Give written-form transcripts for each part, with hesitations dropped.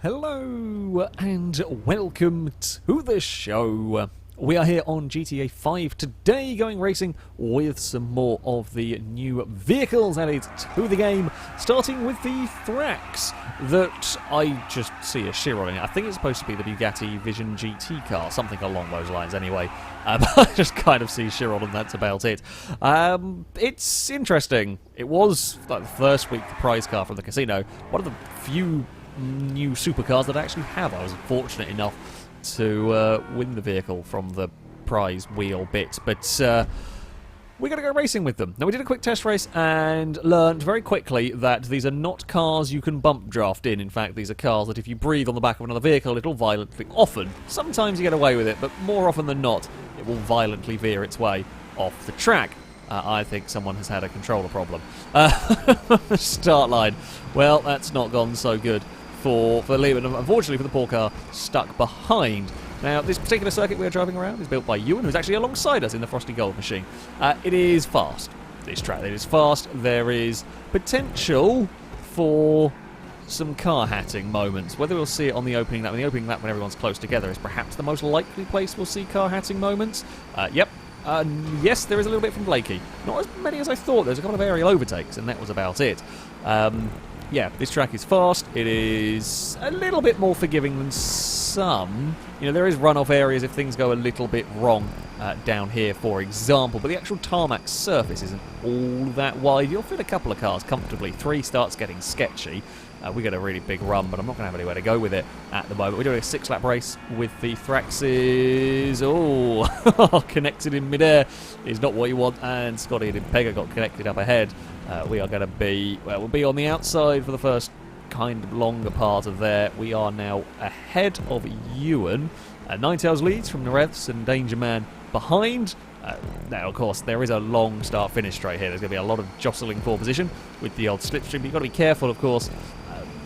Hello and welcome to the show. We are here on GTA 5 today going racing with some more of the new vehicles added to the game, starting with the Thrax that I just see a Chiron in it. I think it's supposed to be the Bugatti Vision GT car, something along those lines anyway. I just kind of see Chiron and that's about it. It's interesting. It was like the first week the prize car from the casino, one of the few new supercars that I actually have. I was fortunate enough to win the vehicle from the prize wheel bit, but we're going to go racing with them. Now, we did a quick test race and learned very quickly that these are not cars you can bump draft in. In fact, these are cars that if you breathe on the back of another vehicle, it'll violently, sometimes you get away with it, but more often than not, it will violently veer its way off the track. I think someone has had a controller problem. Start line. Well, that's not gone so good for Liam, and unfortunately for the poor car, stuck behind. Now, this particular circuit we are driving around is built by Ewan, who's actually alongside us in the Frosty Gold machine. It is fast, this track. It is fast. There is potential for some car hatting moments. Whether we'll see it on the opening lap, when everyone's close together is perhaps the most likely place we'll see car hatting moments. Yep. Yes, there is a little bit from Blakey. Not as many as I thought. There's a couple of aerial overtakes, and that was about it. Yeah, this track is fast. It is a little bit more forgiving than some. You know, there is runoff areas if things go a little bit wrong down here, for example. But the actual tarmac surface isn't all that wide. You'll fit a couple of cars comfortably. 3 starts getting sketchy. We got a really big run, but I'm not going to have anywhere to go with it at the moment. We're doing a 6-lap race with the Thraxes. Oh, connected in midair is not what you want. And Scotty and Pega got connected up ahead. We are going to be, well, we'll be on the outside for the first kind of longer part of there. We are now ahead of Ewan. Ninetales leads from Nareths and Danger Man behind. Now, of course, there is a long start-finish straight here. There's going to be a lot of jostling for position with the old slipstream. But you've got to be careful, of course.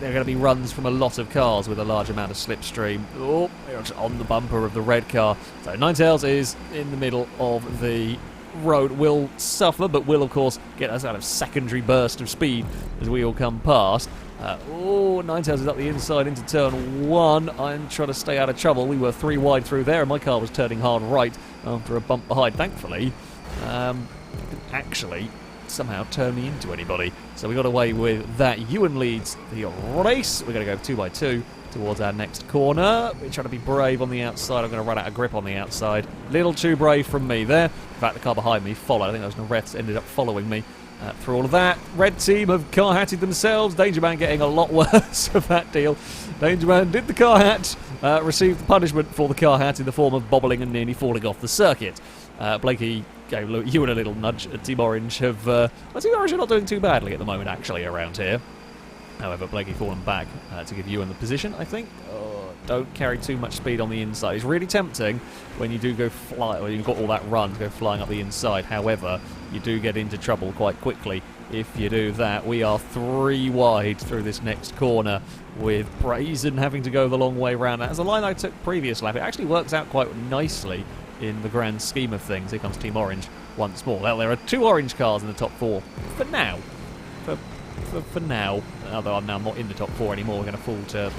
There are going to be runs from a lot of cars with a large amount of slipstream. Oh, they're on the bumper of the red car. So Ninetales is in the middle of the road. Will suffer, but will, of course, get us out of secondary burst of speed as we all come past. Ninetales is up the inside into turn 1. I'm trying to stay out of trouble. We were 3 wide through there, and my car was turning hard right after a bump behind. Thankfully, didn't actually somehow turn me into anybody. So we got away with that. Ewan leads the race. We're going to go 2 by 2 towards our next corner. We're trying to be brave on the outside. I'm going to run out of grip on the outside. Little too brave from me there. In fact, the car behind me followed. I think those Nareths ended up following me through all of that. Red team have car hatted themselves. Danger Man getting a lot worse of that deal. Danger Man did the car hat, received the punishment for the car hat in the form of bobbling and nearly falling off the circuit. Blakey gave Ewan a little nudge. Team Orange have... Team Orange are not doing too badly at the moment, actually, around here. However, Blakey fallen back to give Ewan the position, I think. Don't carry too much speed on the inside. It's really tempting when you do go fly, or you've got all that run to go flying up the inside. However, you do get into trouble quite quickly if you do that. We are 3 wide through this next corner with Brazen having to go the long way round. As a line I took previous lap, it actually works out quite nicely in the grand scheme of things. Here comes Team Orange once more. Well, there are 2 orange cars in the top 4 for now. For now, although I'm now not in the top 4 anymore, we're going to fall to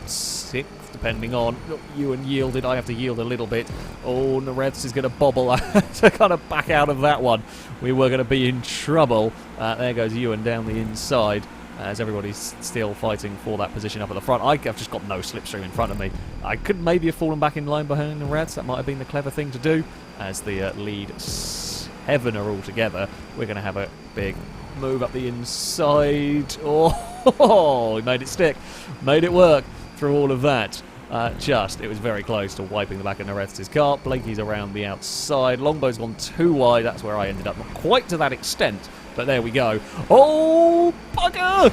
6th, depending on. Ewan yielded. I have to yield a little bit. Oh, Nareths is going to bobble. I had to kind of back out of that one. We were going to be in trouble. There goes Ewan down the inside as everybody's still fighting for that position up at the front. I've just got no slipstream in front of me. I could maybe have fallen back in line behind the Nareths. That might have been the clever thing to do. As the lead 7 are all together, we're going to have a big move up the inside. Oh, we made it stick. Made it work through all of that. It was very close to wiping the back of Nareths' car. Blakey's around the outside. Longbow's gone too wide. That's where I ended up. Not quite to that extent, but there we go. Oh, bugger!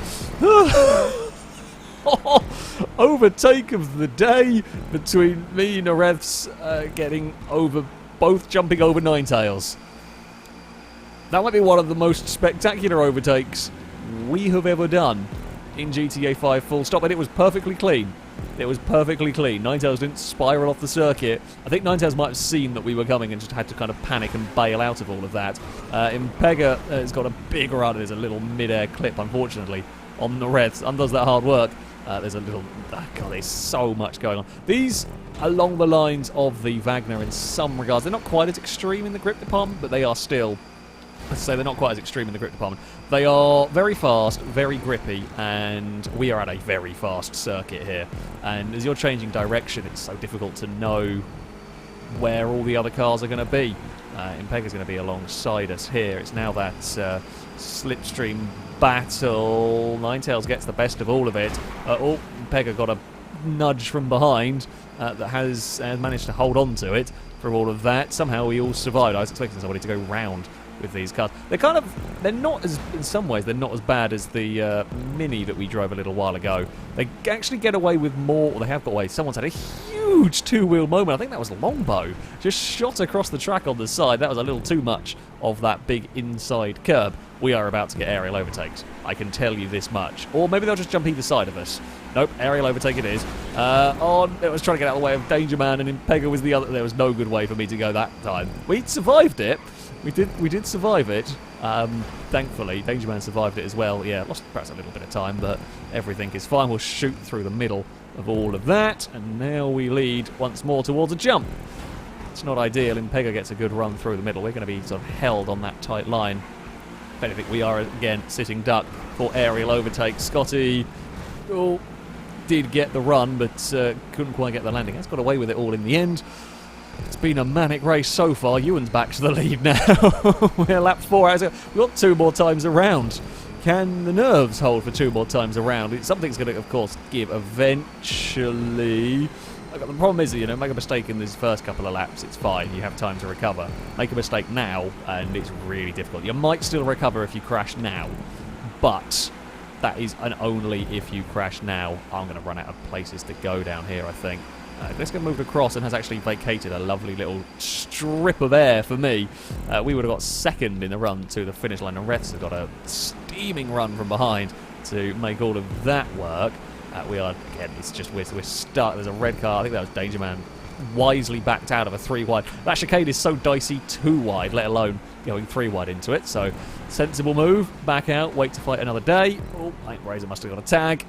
Overtake of the day between me and Nareths getting over, both jumping over Ninetales. That might be one of the most spectacular overtakes we have ever done in GTA 5 full stop, and it was perfectly clean. It was perfectly clean. Ninetales didn't spiral off the circuit. I think Ninetales might have seen that we were coming and just had to kind of panic and bail out of all of that. Impega has got a big run. There's a little mid-air clip, unfortunately, on the Reds. Undoes that hard work. There's a little... Oh God, there's so much going on. These, along the lines of the Wagner in some regards, they're not quite as extreme in the grip department, but they are still... Let's say they're not quite as extreme in the grip department. They are very fast, very grippy, and we are at a very fast circuit here. And as you're changing direction, it's so difficult to know where all the other cars are going to be. Impega's going to be alongside us here. It's now that slipstream battle. Ninetales gets the best of all of it. Impega got a nudge from behind that has managed to hold on to it for all of that. Somehow we all survived. I was expecting somebody to go round with these cars. They're not as, in some ways, they're not as bad as the Mini that we drove a little while ago. They actually get away with more, or they have got away. Someone's had a huge two-wheel moment. I think that was Longbow. Just shot across the track on the side. That was a little too much of that big inside curb. We are about to get aerial overtakes. I can tell you this much. Or maybe they'll just jump either side of us. Nope, aerial overtake it is. It was trying to get out of the way of Danger Man, and Impega was the other. There was no good way for me to go that time. We survived it. We did survive it, thankfully. Danger Man survived it as well. Yeah, lost perhaps a little bit of time, but everything is fine. We'll shoot through the middle of all of that, and now we lead once more towards a jump. It's not ideal. Impega gets a good run through the middle. We're going to be sort of held on that tight line. If anything, we are, again, sitting duck for aerial overtake. Scotty did get the run, but couldn't quite get the landing. Has got away with it all in the end. It's been a manic race so far. Ewan's back to the lead now. We're lap 4 out. We've got 2 more times around. Can the nerves hold for 2 more times around? Something's going to, of course, give eventually. The problem is, that, make a mistake in these first couple of laps, it's fine. You have time to recover. Make a mistake now, and it's really difficult. You might still recover if you crash now, but that is an only if you crash now. I'm going to run out of places to go down here, I think. This guy moved across and has actually vacated a lovely little strip of air for me. We would have got second in the run to the finish line, and Refs have got a steaming run from behind to make all of that work. We are, again, it's just we're stuck. There's a red car. I think that was Danger Man wisely backed out of a 3 wide. That chicane is so dicey 2 wide, let alone going 3 wide into it. So sensible move, back out, wait to fight another day. Oh, I think Razor must have got a tag.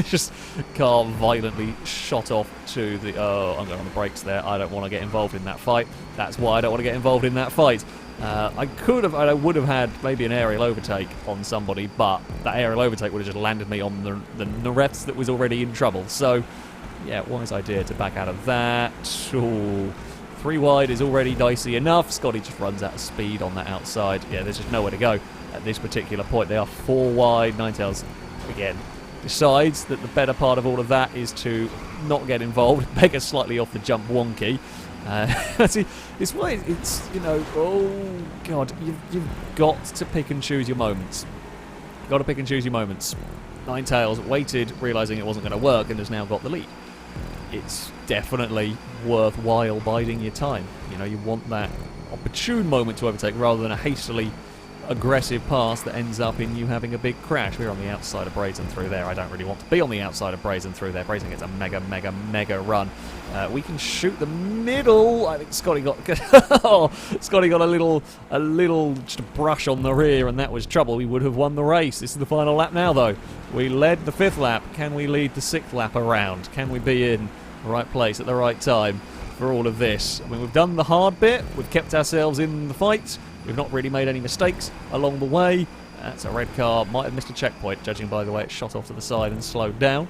Just car violently shot off to the... Oh, I'm going on the brakes there. I don't want to get involved in that fight. That's why I don't want to get involved in that fight. I would have had maybe an aerial overtake on somebody, but that aerial overtake would have just landed me on the Nareths that was already in trouble. So, yeah, wise idea to back out of that. Ooh, 3 wide is already dicey enough. Scotty just runs out of speed on that outside. Yeah, there's just nowhere to go at this particular point. They are 4 wide. Ninetales, again, decides that the better part of all of that is to not get involved. Beggar slightly off the jump wonky. It's why it's, oh God, you've got to pick and choose your moments. You've got to pick and choose your moments. Ninetales waited, realising it wasn't going to work, and has now got the lead. It's definitely worthwhile biding your time. You want that opportune moment to overtake rather than a hastily aggressive pass that ends up in you having a big crash. We're on the outside of Brazen through there. I don't really want to be on the outside of Brazen through there. Brazen gets a mega run. We can shoot the middle. I think Scotty got Scotty got a little just a brush on the rear, and that was trouble. We would have won the race. This is the final lap now, though. We led the 5th lap. Can we lead the 6th lap around? Can we be in the right place at the right time for all of this? I mean, we've done the hard bit. We've kept ourselves in the fight. We've not really made any mistakes along the way. That's a red car. Might have missed a checkpoint, judging by the way it shot off to the side and slowed down.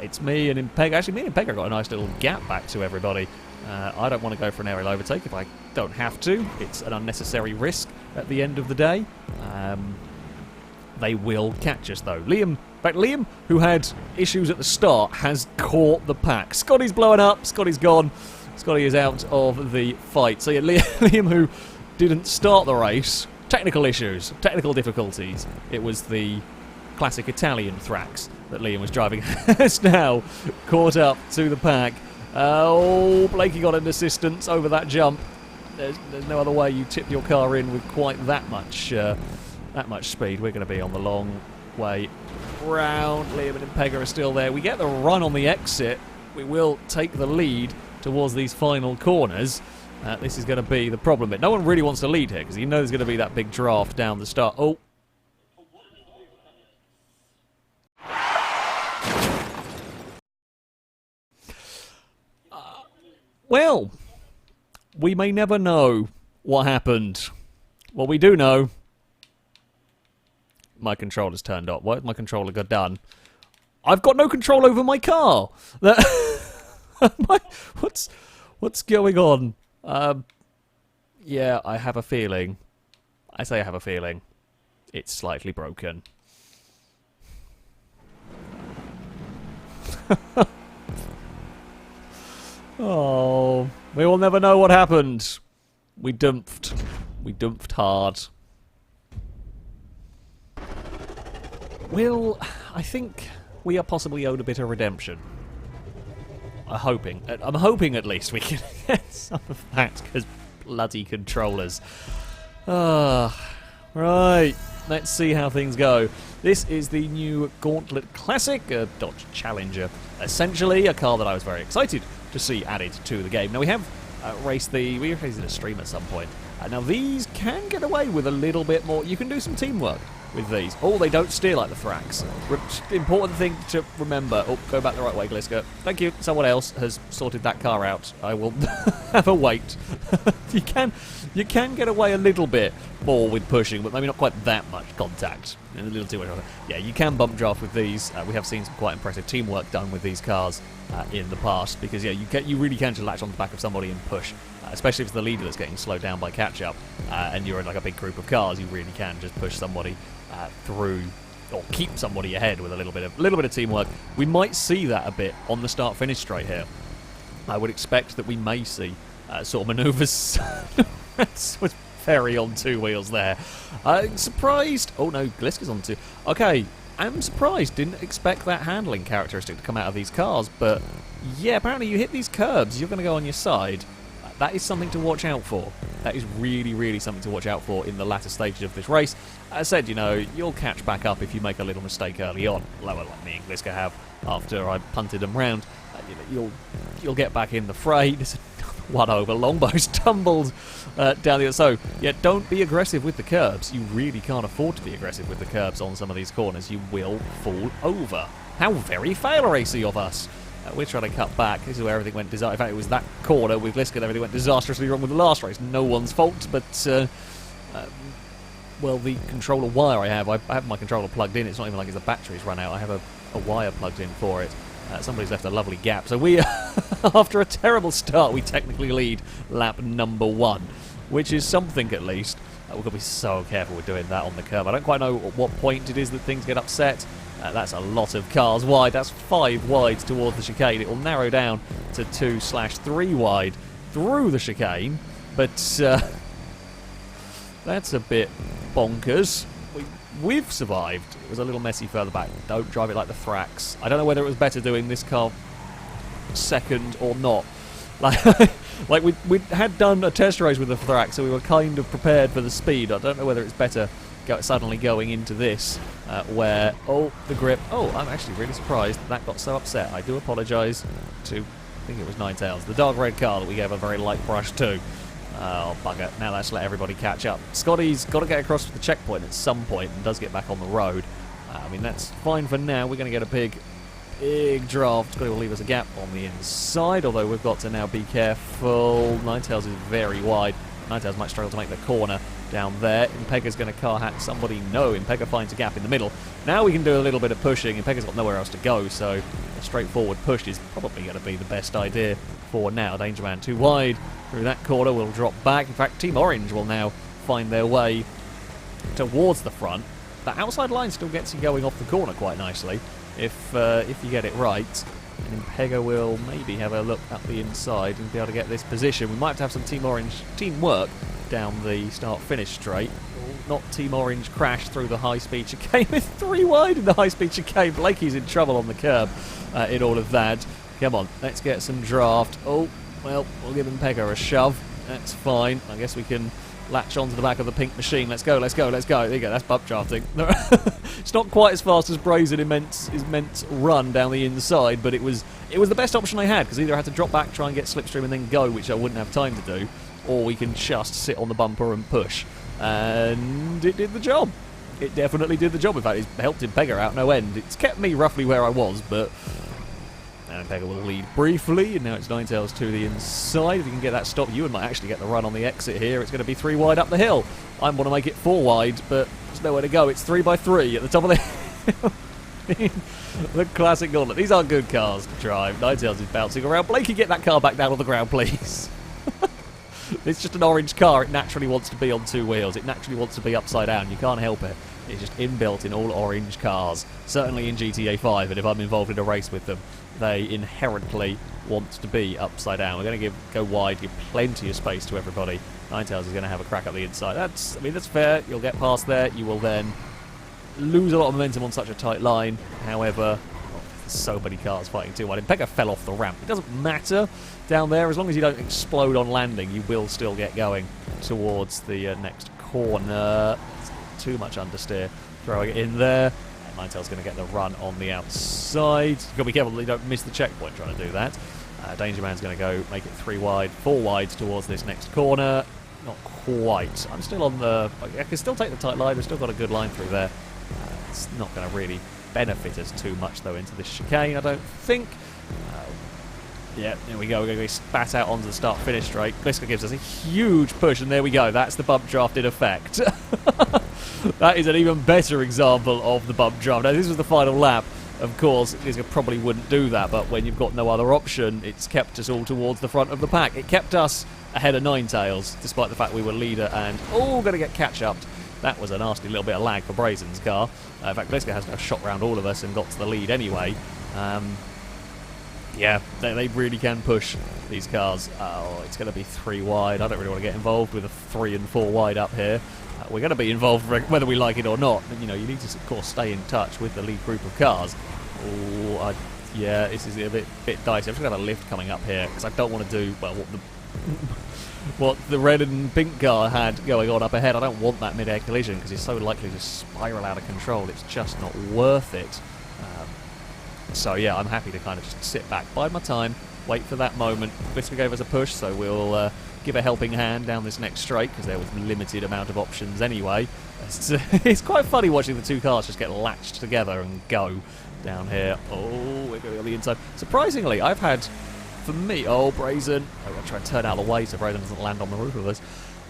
It's me and Impega. Actually, me and Impega got a nice little gap back to everybody. I don't want to go for an aerial overtake if I don't have to. It's an unnecessary risk at the end of the day. They will catch us, though. Liam, who had issues at the start, has caught the pack. Scotty's blowing up. Scotty's gone. Scotty is out of the fight. So yeah, Liam, who didn't start the race, technical issues, technical difficulties. It was the classic Italian Thrax that Liam was driving. Has now caught up to the pack. Oh, Blakey got an assistance over that jump. There's no other way you tip your car in with quite that much speed. We're going to be on the long way round. Liam and Impega are still there. We get the run on the exit. We will take the lead towards these final corners. This is going to be the problem bit. No one really wants to lead here because you know there's going to be that big draft down the start. Oh. Well, we may never know what happened. What we do know... My controller's turned off. Why has my controller got done? I've got no control over my car! What's going on? Yeah, I have a feeling. I say I have a feeling. It's slightly broken. Oh, we will never know what happened. We dumped. We dumped hard. Well, I think we are possibly owed a bit of redemption. I'm hoping at least we can get some of that, because bloody controllers. Right, let's see how things go. This is the new Gauntlet Classic, a Dodge Challenger. Essentially, a car that I was very excited to see added to the game. Now, we have raced we raced a stream at some point. Now, these can get away with a little bit more. You can do some teamwork with these. Oh, they don't steer like the Thrax. Important thing to remember. Oh, go back the right way, Gliska. Thank you. Someone else has sorted that car out. I will have a wait. You can get away a little bit more with pushing, but maybe not quite that much contact. A little too much. Yeah, you can bump draft with these. We have seen some quite impressive teamwork done with these cars in the past, because yeah, you really can just latch on the back of somebody and push. Especially if it's the leader that's getting slowed down by catch-up, and you're in like a big group of cars, you really can just push somebody through, or keep somebody ahead with a little bit of teamwork. We might see that a bit on the start-finish straight here. I would expect that we may see sort of manoeuvres. Was very on two wheels there. Surprised. Oh no, Gliska's on two. Okay, I'm surprised. Didn't expect that handling characteristic to come out of these cars, but yeah, apparently you hit these curbs, you're going to go on your side. That is something to watch out for. That is really, really something to watch out for in the latter stages of this race. As I said, you know, you'll catch back up if you make a little mistake early on, like me and Gliska have after I punted them round. You'll get back in the fray. There's one over. Longbow's tumbled down the other. So, yeah, don't be aggressive with the curbs. You really can't afford to be aggressive with the curbs on some of these corners. You will fall over. How very fail-racy of us. We're trying to cut back. This is where everything went disaster. In fact, it was that corner with Gliska, everything went disastrously wrong with the last race. No one's fault, but well, the controller wire I have my controller plugged in. It's not even like the battery's run out. I have a wire plugged in for it. Somebody's left a lovely gap. So we, after a terrible start, we technically lead lap number 1, which is something at least. We've got to be so careful with doing that on the curve. I don't quite know at what point it is that things get upset. That's a lot of cars wide. That's 5 wide towards the chicane. It will narrow down to 2/3 wide through the chicane. But that's a bit bonkers. We've survived. It was a little messy further back. Don't drive it like the Thrax. I don't know whether it was better doing this car second or not. Like we had done a test race with the Thrax, so we were kind of prepared for the speed. I don't know whether it's better suddenly going into this, where, oh, the grip. Oh, I'm actually really surprised that got so upset. I do apologise to, I think it was Ninetales, the dark red car that we gave a very light brush to. Oh, bugger. Now let's let everybody catch up. Scotty's got to get across the checkpoint at some point and does get back on the road. I mean, that's fine for now. We're going to get a big draft. Scotty will leave us a gap on the inside, although we've got to now be careful. Ninetales is very wide. Ninetales might struggle to make the corner down there. Impega's going to car hack somebody. No, Impega finds a gap in the middle. Now we can do a little bit of pushing. Impega's got nowhere else to go, so a straightforward push is probably going to be the best idea for now. Danger Man too wide through that corner. Will drop back. In fact, Team Orange will now find their way towards the front. That outside line still gets you going off the corner quite nicely if you get it right. And Impega will maybe have a look up the inside and be able to get this position. We might have to have some Team Orange teamwork down the start-finish straight. Not Team Orange crash through the high-speed chicane with 3 wide in the high-speed chicane. Blakey's in trouble on the curb in all of that. Come on, let's get some draft. Oh, well, we'll give Impega a shove. That's fine. I guess we can latch onto the back of the pink machine. Let's go, let's go, let's go. There you go, that's bump drafting. It's not quite as fast as Brazen is meant run down the inside, but it was the best option I had, because either I had to drop back, try and get slipstream and then go, which I wouldn't have time to do, or we can just sit on the bumper and push. And it did the job. It definitely did the job. In fact, it's helped Impega out no end. It's kept me roughly where I was, but And Pega will lead briefly, and now it's Ninetales to the inside. If you can get that stop, Ewan might actually get the run on the exit here. It's going to be 3 wide up the hill. I want to make it 4 wide, but there's nowhere to go. It's 3 by 3 at the top of the hill. The classic Gauntlet. These are good cars to drive. Ninetales is bouncing around. Blakey, get that car back down on the ground, please. It's just an orange car. It naturally wants to be on 2 wheels. It naturally wants to be upside down. You can't help it. It's just inbuilt in all orange cars. Certainly in GTA 5, and if I'm involved in a race with them, they inherently want to be upside down. We're going to go wide, give plenty of space to everybody. Ninetales is going to have a crack up the inside. That's fair. You'll get past there. You will then lose a lot of momentum on such a tight line. However, there's so many cars fighting too wide. Pega fell off the ramp. It doesn't matter down there. As long as you don't explode on landing, you will still get going towards the next corner. It's too much understeer. Throwing it in there. Ninetales going to get the run on the outside. You've got to be careful that you don't miss the checkpoint trying to do that. Danger Man's going to go make it 3 wide, 4 wide towards this next corner. Not quite. I'm still on the... I can still take the tight line. We've still got a good line through there. It's not going to really benefit us too much, though, into this chicane, I don't think. Yeah, there we go. We're going to be spat out onto the start-finish straight. Gliska gives us a huge push, and there we go. That's the bump draft in effect. That is an even better example of the bump draft. Now, this was the final lap. Of course, Gliska probably wouldn't do that, but when you've got no other option, it's kept us all towards the front of the pack. It kept us ahead of Ninetales, despite the fact we were leader and all going to get catch-upped. That was a nasty little bit of lag for Brazen's car. In fact, Gliska has now shot round all of us and got to the lead anyway. Yeah, they really can push these cars. Oh, it's going to be 3 wide. I don't really want to get involved with a 3 and 4 wide up here. We're going to be involved whether we like it or not. And, you know, you need to, of course, stay in touch with the lead group of cars. Oh, yeah, this is a bit dicey. I've just got a lift coming up here because I don't want to do, well, what the red and pink car had going on up ahead. I don't want that mid-air collision because it's so likely to spiral out of control. It's just not worth it. So yeah, I'm happy to kind of just sit back, bide my time, wait for that moment. Gliska gave us a push, so we'll give a helping hand down this next straight because there was limited amount of options anyway. It's quite funny watching the 2 cars just get latched together and go down here. Oh, we're going on the inside. Surprisingly, I've had, for me, Brazen. I'm going to try and turn out of the way so Brazen doesn't land on the roof of us.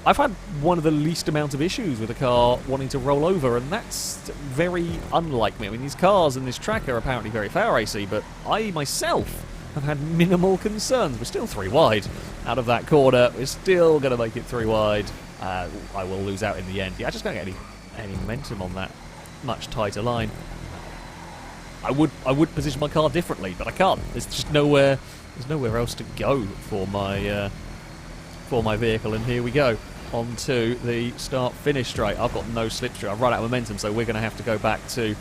I've had one of the least amount of issues with a car wanting to roll over, and that's very unlike me. I mean, these cars and this track are apparently very FailRacey, but I myself have had minimal concerns. We're still 3 wide out of that corner. We're still going to make it 3 wide. I will lose out in the end. Yeah, I just can't get any momentum on that much tighter line. I would position my car differently, but I can't. There's just nowhere. There's nowhere else to go for my vehicle, and here we go. Onto the start-finish straight. I've got no slipstream. I've run out of momentum, so we're going to have to go back to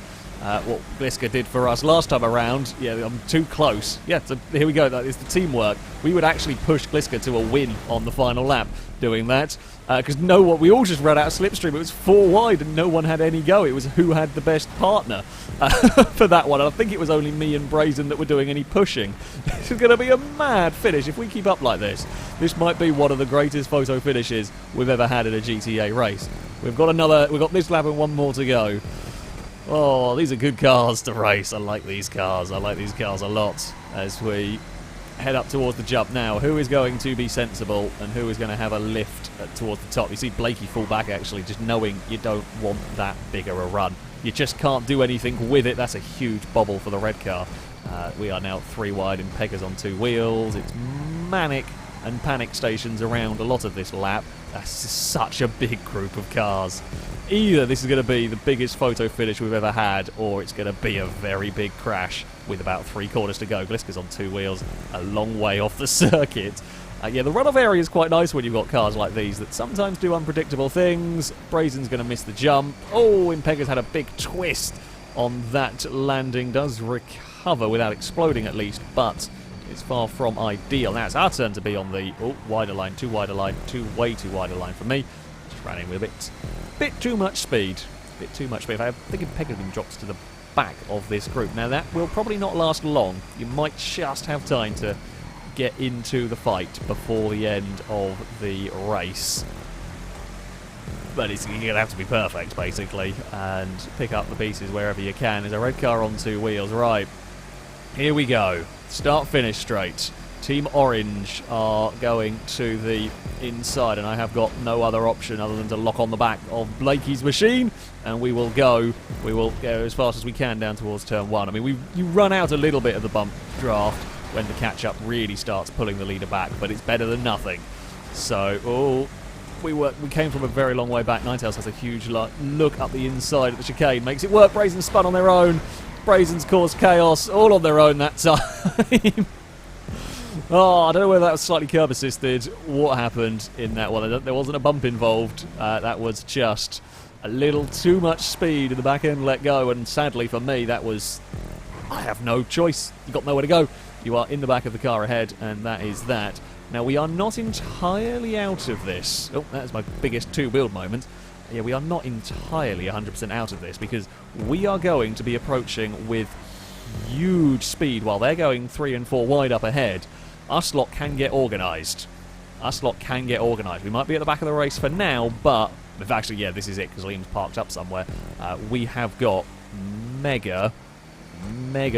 what Gliska did for us last time around. Yeah, I'm too close. Yeah, so here we go. That is the teamwork. We would actually push Gliska to a win on the final lap doing that. Because we all just ran out of slipstream. It was 4 wide and no one had any go. It was who had the best partner for that one. And I think it was only me and Brazen that were doing any pushing. This is going to be a mad finish. If we keep up like this, this might be one of the greatest photo finishes we've ever had in a GTA race. We've got this lap and 1 more to go. Oh, these are good cars to race. I like these cars. I like these cars a lot as we head up towards the jump now. Who is going to be sensible and who is going to have a lift towards the top? You see Blakey fall back, actually, just knowing you don't want that bigger a run. You just can't do anything with it. That's a huge bobble for the red car. We are now 3 wide and Pega's on 2 wheels. It's manic and panic stations around a lot of this lap. That's such a big group of cars. Either this is going to be the biggest photo finish we've ever had, or it's going to be a very big crash with about 3 corners to go. Gliska's on 2 wheels, a long way off the circuit. Yeah, the runoff area is quite nice when you've got cars like these that sometimes do unpredictable things. Brazen's going to miss the jump. Oh, Impega's had a big twist on that landing. Does recover without exploding at least, but it's far from ideal. Now it's our turn to be on the wider line, too wider line, way too wider line for me. Just ran in with a bit too much speed. I think Impega drops to the back of this group. Now that will probably not last long. You might just have time to get into the fight before the end of the race. But you're going to have to be perfect, basically, and pick up the pieces wherever you can. There's a red car on 2 wheels. Right, here we go. Start-finish straight. Team Orange are going to the inside, and I have got no other option other than to lock on the back of Blakey's machine, and we will go as fast as we can down towards turn 1. I mean, you run out a little bit of the bump draft when the catch-up really starts pulling the leader back, but it's better than nothing. So, we came from a very long way back. Ninetales has a huge look up the inside of the chicane, makes it work. Brazen spun on their own. Brazen's caused chaos all on their own that time. Oh, I don't know whether that was slightly curb assisted. What happened in that one? There wasn't a bump involved. That was just a little too much speed in the back end let go, and sadly for me, that was... I have no choice. You've got nowhere to go. You are in the back of the car ahead, and that is that. Now, we are not entirely out of this. Oh, that is my biggest two-build moment. Yeah, we are not entirely 100% out of this, because we are going to be approaching with huge speed while they're going 3 and 4 wide up ahead. Us lot can get organised. We might be at the back of the race for now, but... Actually, yeah, this is it, because Liam's parked up somewhere. We have got mega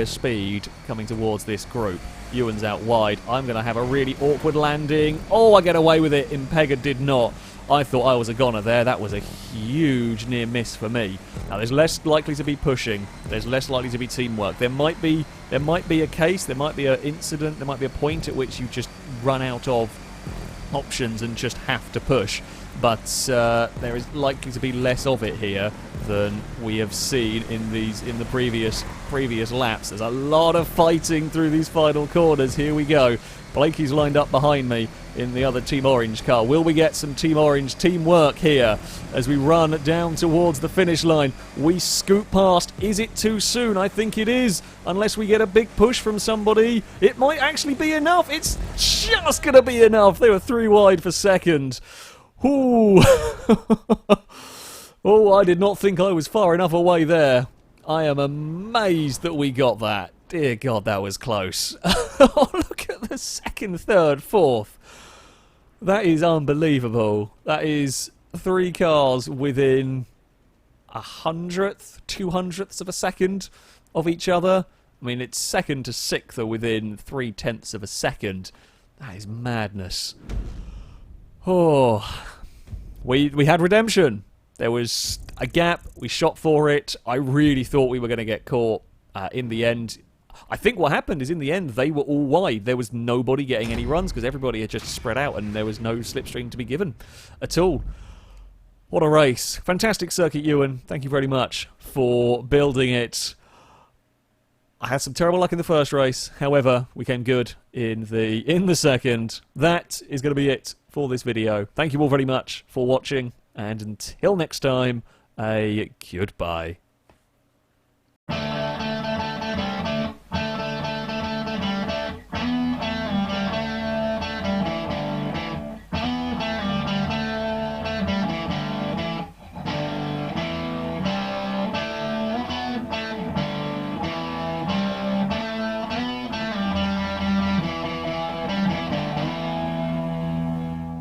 speed coming towards this group. Ewan's out wide. I'm going to have a really awkward landing. Oh, I get away with it. Impega did not. I thought I was a goner there. That was a huge near miss for me. Now, there's less likely to be pushing. There's less likely to be teamwork. There might be a case, there might be an incident, there might be a point at which you just run out of options and just have to push. But there is likely to be less of it here than we have seen in the previous laps. There's a lot of fighting through these final corners. Here we go. Blakey's lined up behind me in the other Team Orange car. Will we get some Team Orange teamwork here as we run down towards the finish line? We scoot past. Is it too soon? I think it is. Unless we get a big push from somebody, it might actually be enough. It's just going to be enough. They were 3 wide for second. Ooh. Oh, I did not think I was far enough away there. I am amazed that we got that. Dear God, that was close. Oh, look at the second, third, fourth. That is unbelievable. That is 3 cars within 100th, 200ths of a second of each other. I mean, it's second to 6th are within 0.3 of a second. That is madness. Oh, we had redemption. There was a gap. We shot for it. I really thought we were going to get caught in the end. I think what happened is in the end they were all wide. There was nobody getting any runs because everybody had just spread out and there was no slipstream to be given at all. What a race. Fantastic circuit, Ewan. Thank you very much for building it. I had some terrible luck in the first race. However, we came good in the second. That is going to be it for this video. Thank you all very much for watching, and until next time, a goodbye.